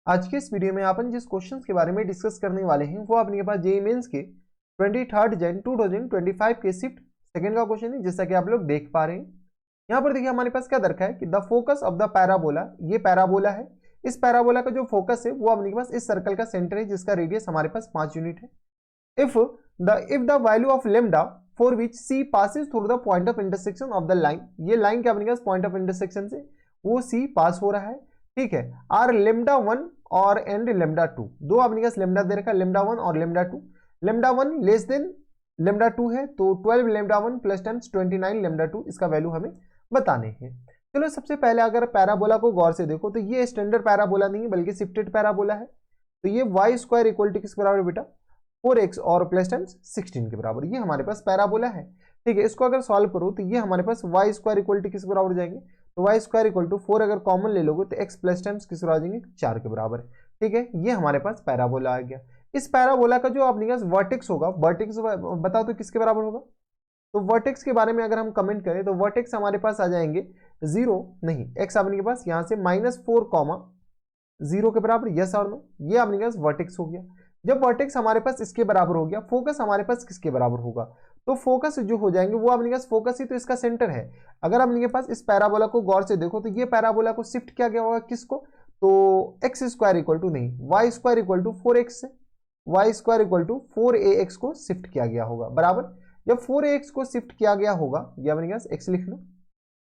आज के इस वीडियो में अपन जिस क्वेश्चंस के बारे में डिस्कस करने वाले हैं वो अपने पास जेईई मेंस के 23 जन 2025 के शिफ्ट सेकंड का क्वेश्चन है, जैसा कि आप लोग देख पा रहे हैं। यहाँ पर देखिए हमारे पास क्या दरखा है कि the focus of the parabola, ये पैराबोला है। इस पैराबोला का जो फोकस है वो अपने पास इस सर्कल का सेंटर है, जिसका रेडियस हमारे पास 5 यूनिट है। If the value of lambda for which C passes through the point of intersection of the line, ये लाइन क्या अपने पास पॉइंट ऑफ इंटरसेक्शन से वो सी पास हो रहा है, ठीक है। आर लेमडा 1 और एंड लेमडा 2, दो अपने पास लेमडा दे रखा है, लेमडा 1 और lambda 2। Lambda 1 less than lambda 2 है, तो 12 लेमडा 1 प्लस 10 29 लेमडा 2, इसका वैल्यू हमें बताने हैं। चलो सबसे पहले अगर पैराबोला को गौर से देखो तो ये स्टैंडर्ड पैराबोला नहीं है बल्कि शिफ्टेड पैराबोला है। तो ये वाई स्क्वायर इक्वल टू किसके बराबर बेटा 4x और प्लस 10 16 के बराबर, ये हमारे पास पैराबोला है, ठीक है। इसको अगर सॉल्व करो तो ये हमारे पास वाई स्क्वायर इक्वल टू किसके बराबर जाएंगे, तो वाई स्क्वायर इक्वल टू 4 अगर कॉमन ले लोगे तो x प्लस 10 किस आ जाएंगे 4 के बराबर, ठीक है। ये हमारे पास पैराबोला आ गया। इस पैराबोला का जो अपने पास वर्टेक्स होगा, वर्टेक्स बताओ तो किसके बराबर होगा। तो वर्टेक्स के बारे में अगर हम कमेंट करें तो वर्टेक्स हमारे पास आ जाएंगे 0 नहीं, x अपने के पास यहाँ से -4, 0 के बराबर, यस और नो, ये अपने पास वर्टेक्स हो गया। जब वर्टेक्स हमारे पास इसके बराबर हो गया, फोकस हमारे पास किसके बराबर होगा, तो फोकस जो हो जाएंगे वो अपने पास फोकस ही तो इसका सेंटर है। अगर अपने पास इस पैराबोला को गौर से देखो तो ये पैराबोला को शिफ्ट किया गया होगा किसको, तो एक्स स्क्वायर इक्वल टू नहीं Y square equal to 4x से Y square equal to 4ax को शिफ्ट किया गया होगा, बराबर। जब 4ax को शिफ्ट किया गया होगा, ये अपने पास x लिख लो,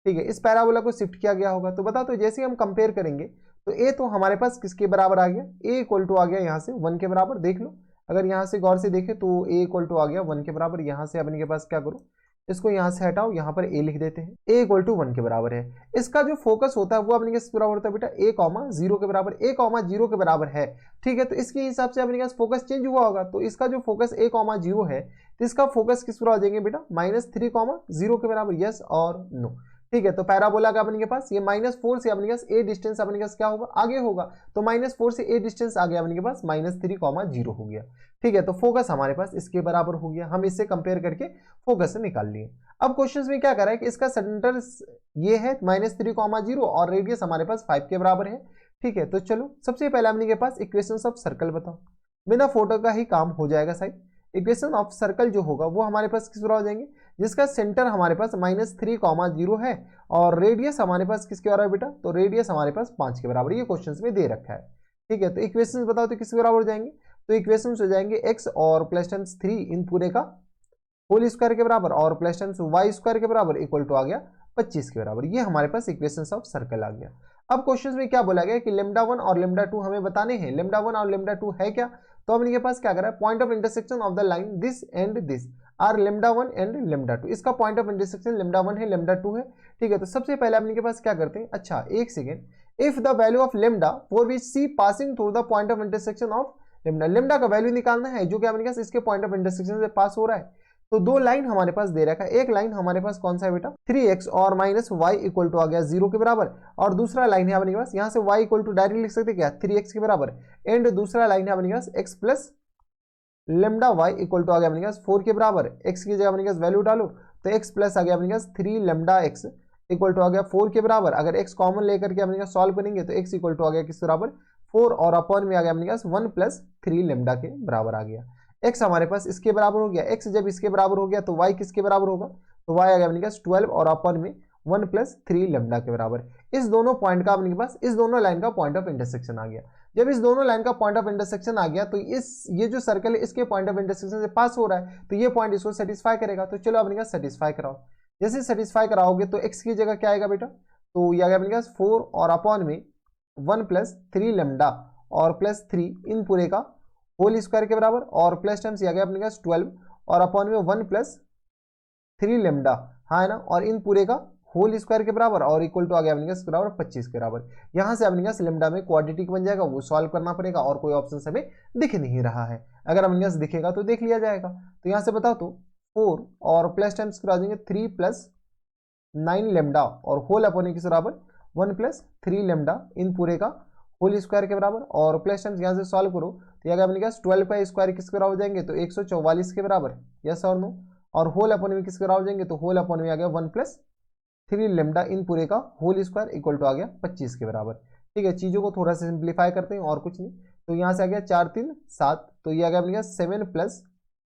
ठीक है, इस पैराबोला को शिफ्ट किया गया होगा। तो बताओ तो जैसे ही हम कंपेयर करेंगे तो a तो हमारे पास किसके बराबर आ गया, a इक्वल टू आ गया यहाँ से 1 के बराबर, देख लो अगर यहाँ से गौर से देखें तो a इक्वल टू आ गया 1 के बराबर। यहाँ से अपने के पास क्या करो, इसको यहाँ से हटाओ, यहाँ पर a लिख देते हैं, a इक्वल टू 1 के बराबर है। इसका जो फोकस होता है वो अपने के बराबर होता है बेटा a, 0 के बराबर, a, 0 के बराबर है, ठीक है। तो इसके हिसाब से अपने पास फोकस चेंज हुआ होगा, तो इसका जो फोकस a, 0 है तो इसका फोकस किस बराबर हो जाएंगे बेटा -3, 0 के बराबर, यस और नो, ठीक है। तो पैराबोला का अपने के पास ये -4 से अपने पास a डिस्टेंस अपने के पास क्या होगा आगे होगा, तो -4 से a डिस्टेंस आ गया अपने के पास -3, 0 हो गया, ठीक है। तो फोकस हमारे पास इसके बराबर हो गया, हम इससे कंपेयर करके फोकस से निकाल लिए। अब क्वेश्चंस में क्या कर रहा है कि इसका सेंटर ये है -3, 0 और रेडियस हमारे पास 5 के बराबर है, ठीक है। तो चलो सबसे पहले अपने के पास इक्वेशंस ऑफ सर्कल बताओ, बिना फोटो का ही काम हो जाएगा साइड। इक्वेशन ऑफ सर्कल जो होगा वो हमारे पास किस बराबर हो जाएंगे, जिसका सेंटर हमारे पास -3, 0 है और रेडियस हमारे पास किसके बराबर बेटा, तो रेडियस हमारे पास 5 के बराबर, ये क्वेश्चंस में दे रखा है, ठीक है। तो इक्वेशंस बताओ तो किसके बराबर हो जाएंगे, तो इक्वेशंस हो जाएंगे x और प्लस 3 इन पूरे का होल स्क्वायर के बराबर और प्लस वाई स्क्वायर के बराबर इक्वल टू आ गया 25 के बराबर, ये हमारे पास इक्वेशंस ऑफ सर्कल आ गया। अब क्वेश्चंस में क्या बोला गया कि लेमडा 1 और लेमडा 2 हमें बताने हैं। लेमडा 1 और लेमडा 2 है क्या, तो अपने के पास क्या करा है, point of intersection of the line this and this are lambda 1 and lambda 2, इसका पॉइंट ऑफ इंटरसेक्शन लेमडा 1 है लेमडा 2 है, ठीक है। तो सबसे पहले अपने के पास क्या करते हैं, अच्छा एक second, if the value of lambda for which C passing through the point of intersection of lambda, lambda का वैल्यू निकालना है जो कि अपने पास इसके पॉइंट ऑफ इंटरसेक्शन से पास हो रहा है। तो दो लाइन हमारे पास दे रखा है, एक लाइन हमारे पास कौन सा है बेटा 3x और -y इक्वल टू आ गया 0 के बराबर, और दूसरा लाइन है अपने पास यहाँ से y इक्वल टू डायरेक्ट लिख सकते क्या 3x के बराबर, एंड दूसरा लाइन है अपने पास x plus lambda y equal to आ गया अपने पास 4 के बराबर, x की जगह अपने पास वैल्यू डालो तो x प्लस आ गया अपने पास 3 लेमडा x इक्वल टू आ गया 4 के बराबर। अगर x कॉमन लेकर के अपने पास सॉल्व करेंगे तो x इक्वल टू आ गया किस बराबर 4 और अपॉन में आ गया अपने पास 1 प्लस 3 लेमडा के बराबर आ गया। x हमारे पास इसके बराबर हो गया, x जब इसके बराबर हो गया तो y किसके बराबर होगा, तो y आ गया अपने पास 12 और अपॉन में 1 प्लस 3 लेमडा के बराबर। इस दोनों पॉइंट का अपने पास इस दोनों लाइन का पॉइंट ऑफ इंटरसेक्शन आ गया। जब इस दोनों लाइन का पॉइंट ऑफ इंटरसेक्शन आ गया तो ये जो सर्कल है इसके पॉइंट ऑफ इंटरसेक्शन से पास हो रहा है, तो ये पॉइंट इसको सेटिस्फाई करेगा। तो चलो अपने पास सेटिस्फाई कराओ, जैसे सेटिस्फाई कराओगे तो x की जगह क्या आएगा बेटा, तो ये आ गया अपने पास 4 और अपॉन में 1 प्लस 3 लेमडा और प्लस 3 इन पूरे का होल स्क्वायर के बराबर और प्लस टाइम्स आ गया अपने पास 12 और अपॉन में 1 प्लस 3 लेमडा, हाँ है ना, और इन पूरे का होल स्क्वायर के बराबर और इक्वल टू आ गया अपने पास बराबर 25 के बराबर। यहाँ से अपने पास लेमडा में क्वाड्रेटिक बन जाएगा, वो सॉल्व करना पड़ेगा और कोई ऑप्शन हमें दिख नहीं रहा है। अगर अपने पास दिखेगा तो देख लिया जाएगा। तो यहाँ से बताओ तो 4 और प्लस टाइम्स करा देंगे 3 प्लस 9 लेमडा और होल अपॉन किस बराबर 1 प्लस 3 लेमडा इन पूरे का होल स्क्वायर के बराबर और प्लस टाइम्स यहाँ से सॉल्व करो तो ये अपने पास 12 का स्क्वायर किसके बराबर हो जाएंगे, तो 144 के बराबर, यस और नो, और होल अपॉन में किसके बराबर हो जाएंगे, तो होल अपॉन में आ गया 1 प्लस 3 लेमडा इन पूरे का होल स्क्वायर इक्वल टू आ गया 25 के बराबर, ठीक है, चीज़ों को थोड़ा सा सिंप्लीफाई करते हैं और कुछ नहीं। तो यहाँ से आ गया 4 3 7, तो ये आ गया अपने 7 प्लस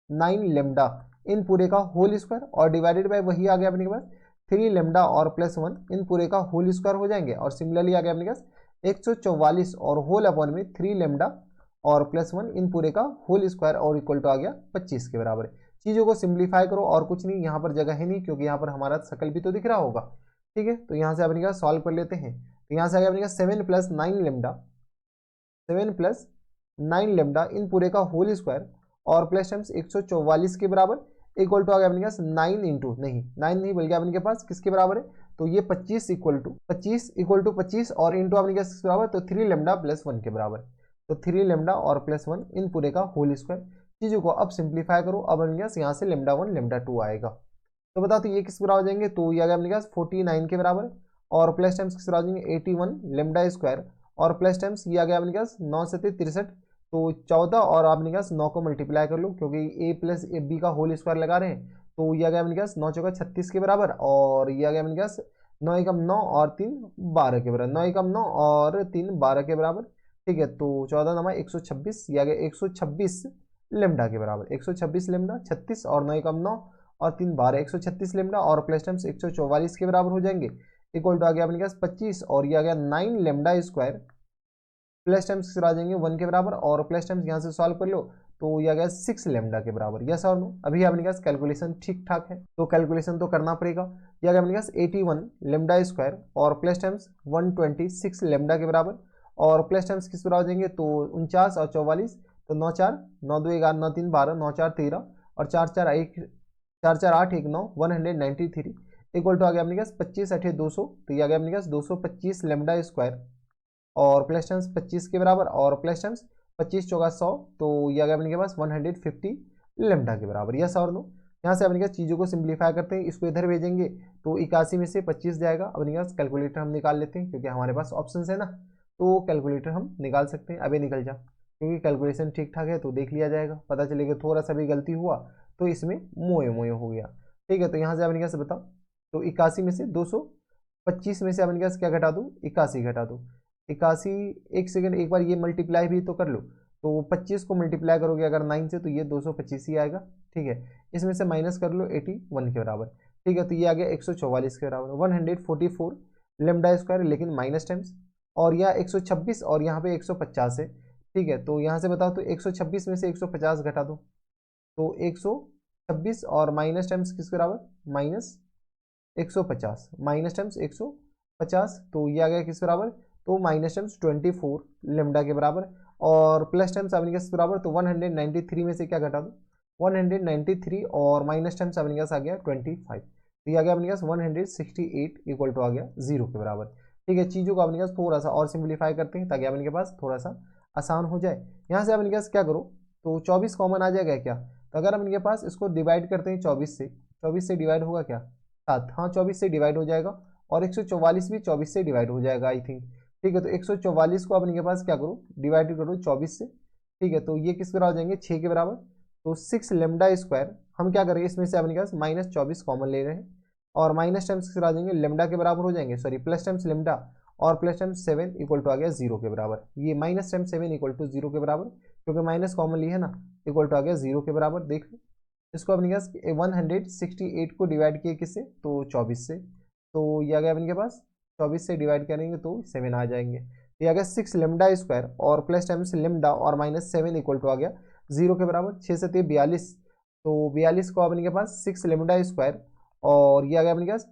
9 लेमडा इन पूरे का होल स्क्वायर, और डिवाइडेड बाय वही आ गया अपने के पास 3 लेमडा और प्लस 1 इन पूरे का होल स्क्वायर हो जाएंगे। और सिमिलरली आ गया अपने पास 144 और होल अपॉन में 3 लेमडा और प्लस 1 इन पूरे का होल स्क्वायर और इक्वल टू आ गया 25 के बराबर। चीज़ों को सिंप्लीफाई करो और कुछ नहीं, यहाँ पर जगह है नहीं क्योंकि यहाँ पर हमारा शकल भी तो दिख रहा होगा। ठीक है, तो यहाँ से अपने का सॉल्व कर लेते हैं। तो यहाँ से आ गया अपने का 7 प्लस 9 लेमडा, 7 प्लस 9 लेमडा इन पूरे का होल स्क्वायर और प्लस टाइम्स 144 के बराबर इक्वल टू आ गया अपने पास 9 इंटू नहीं 9 नहीं बल्कि अपने के पास किसके बराबर है, तो ये 25 इक्वल टू 25 और इंटू अपने पास किसके बराबर, तो 3 लेमडा प्लस 1 के बराबर। तो 3 लेमडा और प्लस 1 इन पूरे का होल स्क्वायर। चीज़ों को अब सिंप्लीफाई करो, अब अपने पास यहाँ से लेमडा 1 लेमडा 2 आएगा। तो बताओ तो ये किस बराबर हो जाएंगे, तो ये आ गया अपने पास 49 के बराबर और प्लस टाइम्स किस बराबर हो जाएंगे 81 लेमडा स्क्वायर और प्लस टाइम्स ये आ गया अपने पास 9 से 63, तो 14 और आपने पास 9 को मल्टीप्लाई कर लो क्योंकि ए प्लस ए बी का होल स्क्वायर लगा रहे हैं। तो ये आ गया अपने पास 9 चौका 36 के बराबर और ये आ गया अपने पास 9 एकम 9 और 3 12 के बराबर, 9 एकम 9 और 3 12 के बराबर। ठीक है, तो 14 नमा 126, ये आ गया 126 लेमडा के बराबर, 126 लेमडा 36 और 9 एकम 9 और 3 12, 136 लेमडा और प्लस टाइम्स 144 के बराबर हो जाएंगे इक्वल टू आ गया अपने पास 25 और ये आ गया 9 लेमडा स्क्वायर प्लस टाइम्स किस आ जाएंगे 1 के बराबर और प्लस टाइम्स यहाँ से सॉल्व कर लो तो ये आ गया 6 लेमडा के बराबर। यस और नो, अभी अपने पास कैलकुलेशन ठीक ठाक है तो कैलकुलेशन तो करना पड़ेगा। ये आ गया अपने पास 81 लेमडा स्क्वायर और प्लस टाइम्स 126 लेमडा के बराबर और प्लस टाइम्स किस बराबर हो जाएंगे, तो 49 और 44, तो 9 4 9 2 11 9 3 12 9 4 13 और 4 4 1 4 4 8 1 9 193 इक्वल टू आ गया अपने पास 25 8 200, तो ये आ गया अपने पास 225 लेमडा स्क्वायर और प्लस टाइम्स 25 के बराबर और प्लस टाइम्स 25 चौका 100, तो ये आ गया अपने के पास 150 लेमडा के बराबर। यस और नो, यहाँ से अपने पास चीज़ों को सिंप्लीफाई करते हैं, इसको इधर भेजेंगे तो 81 में से 25 जाएगा। अपने पास कैलकुलेटर हम निकाल लेते हैं क्योंकि हमारे पास ऑप्शन है ना, तो कैलकुलेटर हम निकाल सकते हैं। अभी निकल जा क्योंकि कैलकुलेशन ठीक ठाक है तो देख लिया जाएगा, पता चलेगा थोड़ा सा भी गलती हुआ तो इसमें मोए मोए हो गया। ठीक है, तो यहाँ से अपने पास बताओ तो 81 में से 225 में से अपने पास क्या घटा दूँ, 81 घटा दूँ। 81 एक सेकंड एक बार ये मल्टीप्लाई भी तो कर लो, तो 25 को मल्टीप्लाई करोगे अगर 9 से तो ये 225 ही आएगा। ठीक है, इसमें से माइनस कर लो 81 के बराबर। ठीक है, तो ये आ गया 144 के बराबर 144 लेमडा स्क्वायर लेकिन माइनस टाइम्स और यह 126 और यहाँ पे 150 है। ठीक है, तो यहाँ से बताओ तो 126 में से 150 घटा दो तो 126 और माइनस टाइम्स किस बराबर माइनस 150 माइनस टाइम्स 150, तो ये आ गया किस बराबर, तो माइनस टाइम्स 24 लेमडा के बराबर और प्लस टाइम्स अपने किस बराबर, तो 193 में से क्या घटा दो 193 और माइनस टाइम्स अपने पास आ गया 25, तो ये आ गया अपने पास 168 इक्वल टू आ गया 0 के बराबर। ठीक है, चीज़ों को अपने पास थोड़ा सा और सिंप्लीफाई करते हैं ताकि अपने के पास थोड़ा सा आसान हो जाए। यहाँ से अपने पास क्या करो तो 24 कॉमन आ जाएगा क्या, तो अगर अपने के पास इसको डिवाइड करते हैं 24 से डिवाइड होगा क्या 7, हाँ 24 से डिवाइड हो जाएगा और 144 भी 24 से डिवाइड हो जाएगा आई थिंक। ठीक है, तो 144 को अपने के पास क्या करो डिवाइड करो 24 से। ठीक है, तो ये किस बराबर हो जाएंगे 6 के बराबर, तो 6 लेमडा स्क्वायर हम क्या करेंगे इसमें से अपने के पास माइनस 24 कॉमन ले रहे हैं और माइनस टाइम्स किस आ जाएंगे लेमडा के बराबर हो जाएंगे, सॉरी प्लस टाइम्स लेमडा और प्लस टाइम्स 7 इक्वल टू आ गया 0 के बराबर। ये माइनस टाइम्स 7 इक्वल टू 0 के बराबर क्योंकि माइनस कॉमन ली है ना, इक्वल टू आ गया 0 के बराबर। देख इसको अपने पास 168 को डिवाइड किए किससे, तो 24 से, तो ये आ गया अपने के पास 24 से डिवाइड करेंगे तो 7 आ जाएंगे। ये आ गया 6 लेमडा स्क्वायर और प्लस टाइम्स लेमडा और माइनस 7 इक्वल टू आ गया 0 के बराबर। 6 से 42, तो 42 को अपने के पास 6 लेमडा स्क्वायर और ये आ गया अपने पास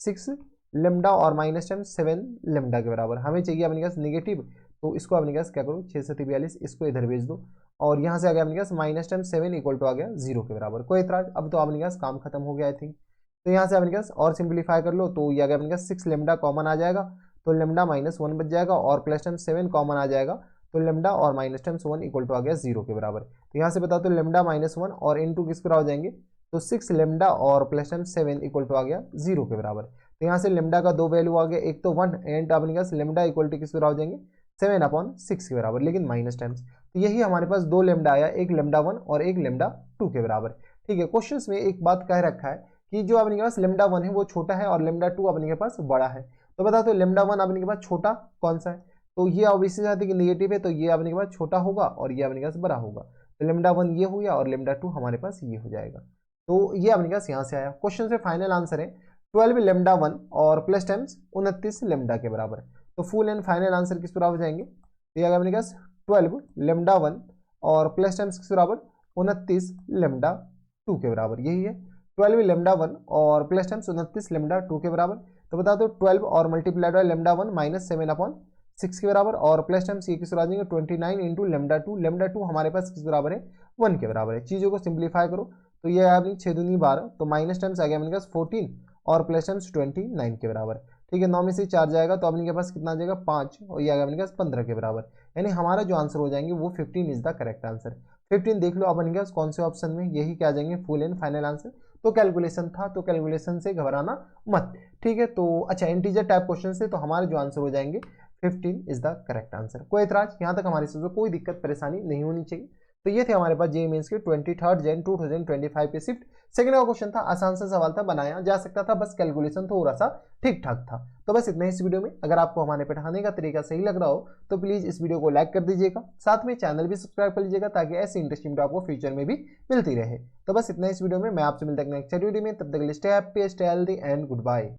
6 लेमडा और माइनस टाइम्स 7 लेमडा के बराबर। हमें चाहिए अपने पास नेगेटिव, तो इसको अपने पास क्या करो 6 से 42 इसको इधर भेज दो और यहाँ से आ गया अपने पास माइनस टाइम्स 7 इक्वल टू आ गया 0 के बराबर। कोई एतराज, अब तो अपने पास काम खत्म हो गया आई थिंक। तो यहाँ से अपने पास और सिंप्लीफाई कर लो तो ये आ गया अपने पास 6 लेमडा कॉमन आ जाएगा तो लेमडा माइनस 1 बच जाएगा और प्लस टाइम्स 7 कॉमन आ जाएगा तो लेमडा और माइनस टाइम्स 1 इक्वल टू आ गया 0 के बराबर। तो यहाँ से बताओ तो लेमडा माइनस 1 और इनटू किस पर आ जाएंगे, तो 6 लेमडा और प्लस टाइम्स 7 इक्वल टू आ गया 0 के बराबर। तो यहाँ से लेमडा का 2 वैल्यू आ गया, एक तो 1 एंड अपने पास लेमडा इक्वल टू किस पर आ जाएंगे 7/6 के बराबर लेकिन माइनस टाइम्स। तो यही हमारे पास 2 लेमडा आया, एक लेमडा 1 और एक लेमडा 2 के बराबर। ठीक है, क्वेश्चन में एक बात कह रखा है कि जो अपने के पास लेमडा 1 है वो छोटा है और लेमडा 2 अपने के पास बड़ा है। तो बता दो लेमडा 1 अपने के पास छोटा कौन सा है, तो ये ऑब्वियसली बात है कि नेगेटिव है, तो ये अपने के पास छोटा होगा और ये अपने के पास बड़ा होगा। तो लेमडा 1 ये हो गया और लेमडा 2 हमारे पास ये हो जाएगा। तो ये अपने पास यहाँ से आया। क्वेश्चन से फाइनल आंसर है 12 लेमडा 1 और प्लस टाइम्स 29 लेमडा के बराबर। तो फुल एंड फाइनल आंसर किस बराबर जाएंगे, तो ये अपने पास 12 लेमडा 1 और प्लस टाइम्स किस बराबर 29 लेमडा 2 के बराबर। यही है 12 लेमडा 1 और प्लस टाइम्स 29 लेमडा 2 के बराबर। तो बता दो 12 और मल्टीप्लाइड बाय लेमडा 1 माइनस 7/6 के बराबर और प्लस टाइम्स ये किस बराबर जाएंगे 29 इंटू लेमडा 2। लेमडा 2 हमारे पास किस बराबर है 1 के बराबर है। चीज़ों को सिंप्लीफाई करो तो ये आया अपनी 6 दूनी 12, तो माइनस टाइम्स आ गया अपने पास 14 और प्लस टाइम्स 29 के बराबर। ठीक है, 9 में से 4 जाएगा तो अपने के पास कितना आ जाएगा 5 और ये आ गया अपने पास 15 के बराबर। यानी हमारा जो आंसर हो जाएंगे वो 15 इज द करेक्ट आंसर। 15 देख लो अपने के पास कौन से ऑप्शन में, यही क्या आ जाएंगे फुल एंड फाइनल आंसर। तो कैलकुलेशन था, तो कैलकुलेशन से घबराना मत। ठीक है, तो अच्छा इंटीजर टाइप क्वेश्चन से तो हमारे जो आंसर हो जाएंगे 15 इज द करेक्ट आंसर। कोई एतराज, यहाँ तक हमारे से कोई दिक्कत परेशानी नहीं होनी चाहिए। तो ये थे हमारे पास जेईई मेंस के 23 जन 2025 पे शिफ्ट सेकंड का क्वेश्चन था। आसान सा सवाल था, बनाया जा सकता था, बस कैलकुलेशन थोड़ा सा ठीक ठाक था। तो बस इतना ही इस वीडियो में। अगर आपको हमारे पढ़ाने का तरीका सही लग रहा हो तो प्लीज इस वीडियो को लाइक कर दीजिएगा, साथ में चैनल भी सब्सक्राइब कर लीजिएगा ताकि ऐसी इंटरेस्टिंग वीडियो आपको फ्यूचर में भी मिलती रहे। तो बस इतना इस वीडियो में, मैं आपसे मिलता हूं नेक्स्ट वीडियो में। तब तक के लिए stay happy, stay healthy and good bye.